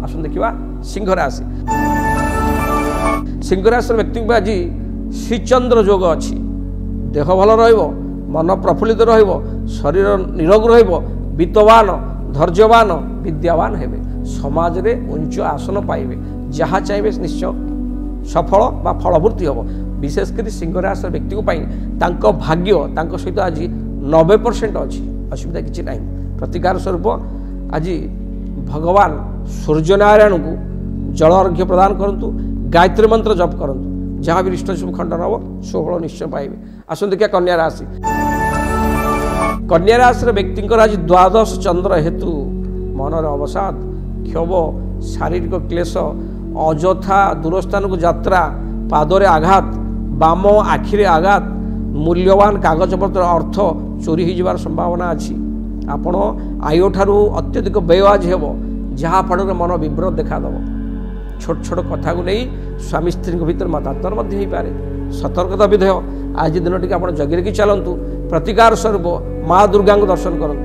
आसन देखा सिंह राशि सिंह राशि व्यक्ति आज श्रीचंद्र योग अच्छी देह भल मन प्रफुल्लित शरीर निरोग वित्तवान धैर्यवान विद्यावान हेबे समाज रे उच्च आसन पाइबे जहाँ चाहिए निश्चय सफल बा फलपूर्ति हम विशेषकर सिंह राशि व्यक्ति को भाग्य सहित आज 90% अच्छी असुविधा किसी ना प्रतिकार स्वरूप आज भगवान सूर्यनारायण को जल अर्घ्य प्रदान करूँ गायत्री मंत्र जप करूँ जहाँ भी इष्ट शुभ खंडन हम सुफल निश्चय पाइबे। आसन देखिए कन्या राशि कन्या राशि व्यक्ति आज द्वादश चंद्र हेतु मनर अवसाद क्षोभ शारीरिक क्लेश अजथा दूरस्थान को यात्रा पादरे आघात बाम आखिरे आघात मूल्यवान कागजपत्र अर्थ चोरी हो जबार संभावना अच्छी आपण आय ठारू अत्यधिक व्यय आज हेब जहाँ फल मन विव्रत देखादेव छोट छोट कथा को नहीं स्वामी स्त्री भर मतांतर हो पारे सतर्कता विधेय आज दिन टी आप जगिरकी चलतु प्रतिकार स्वरूप माँ दुर्गा को दर्शन करूँ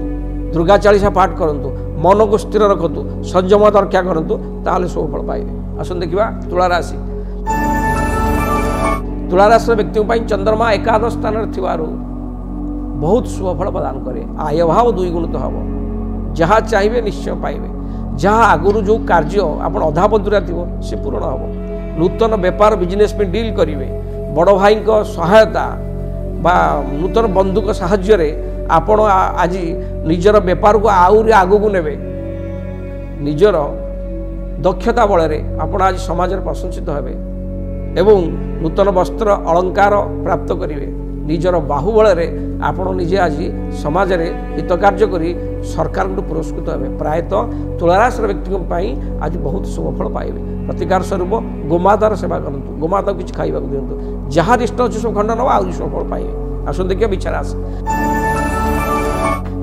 दुर्गा चालीसा पाठ करूँ मन को स्थिर रखतु संयमता रक्षा करूँ ताहले सुफल पाइबे। आसन देखा तुला राशि व्यक्ति चंद्रमा एकादश स्थान बहुत शुभफल प्रदान करे आय भाव द्विगुणित हम जहाँ चाहिए निश्चय पाइबे जहाँ आगुरी जो कार्य आप अधा बंधुरा थी सी पूरण हम नूतन व्यापार बिजनेस में डील करेंगे बड़ भाई सहायता बा नूतन बंधु साहाय्य आपण आज निजर व्यापार को आहरी आगू ने निजर दक्षता बल आपण आज समाज प्रशंसित हेबे एवं नूतन वस्त्र अलंकार प्राप्त करेंगे निजर बाहुबल आपण निजे आज समाज रे हित कार्य करी सरकार को पुरस्कृत हेबे। प्रायतः तुलाराशि व्यक्ति आज बहुत शुभफल पाइबे। प्रतिकार स्वरूप गोमातार सेवा करूँ गोमाता किसी खाइबा दिंतु जहाँ इष्ट अच्छे सब खंडन हम आज शुभफल पाइबे। आसन देखिए विचाराशि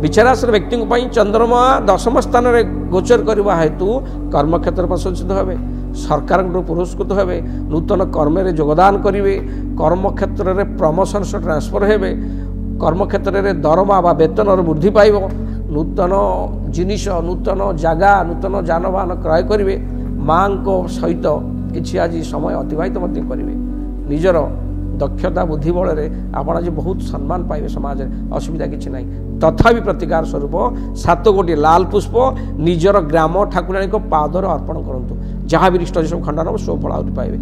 विचाराशि व्यक्ति चंद्रमा दशम स्थान में गोचर करने हेतु कर्मक्षेत्र प्रशंसित हेबे सरकार पुरस्कृत हेबे नूतन कर्म योगदान करेंगे कर्मक्षेत्र में प्रमोशन ट्रांसफर हेबे कर्मक्षेत्र में दरमा बा वेतन वृद्धि पाइब नूतन जिनिष नूतन जगह नूतन जानवाहन क्रय करेंगे माँ सहित किसी आज समय अतिबाहित करेंगे निजर दक्षता बुद्धि बल आप आज बहुत सम्मान पाइबे समाज में असुविधा किसी ना तथापि प्रतिकार स्वरूप 7 गोटी लाल पुष्प निजर ग्राम ठाकुराणी को पादर अर्पण करूँ जहाँ भी इष्ट सब खंडन हम सुफल पाइबे।